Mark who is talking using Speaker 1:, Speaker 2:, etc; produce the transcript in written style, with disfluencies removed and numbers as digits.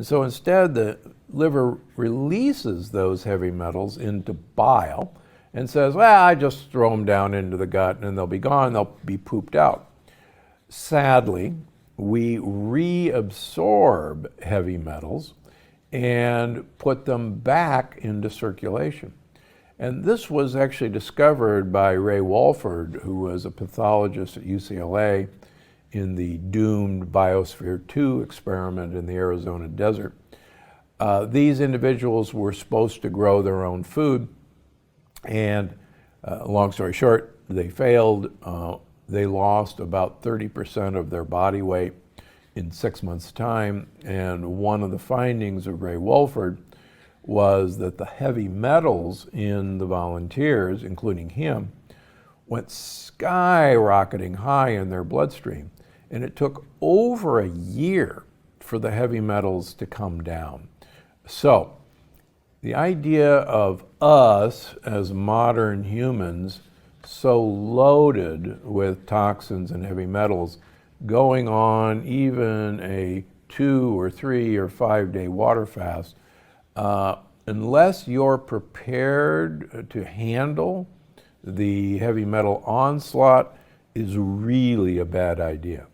Speaker 1: And so instead, the liver releases those heavy metals into bile and says, well, I just throw them down into the gut and they'll be gone, they'll be pooped out. Sadly, we reabsorb heavy metals and put them back into circulation. And this was actually discovered by Ray Walford, who was a pathologist at UCLA in the doomed Biosphere 2 experiment in the Arizona desert. These individuals were supposed to grow their own food, and long story short, they failed. They lost about 30% of their body weight in 6 months' time, and one of the findings of Ray Walford was that the heavy metals in the volunteers, including him, went skyrocketing high in their bloodstream. And it took over a year for the heavy metals to come down. So the idea of us as modern humans so loaded with toxins and heavy metals going on even a 2 or 3 or 5 day water fast, unless you're prepared to handle the heavy metal onslaught, is really a bad idea.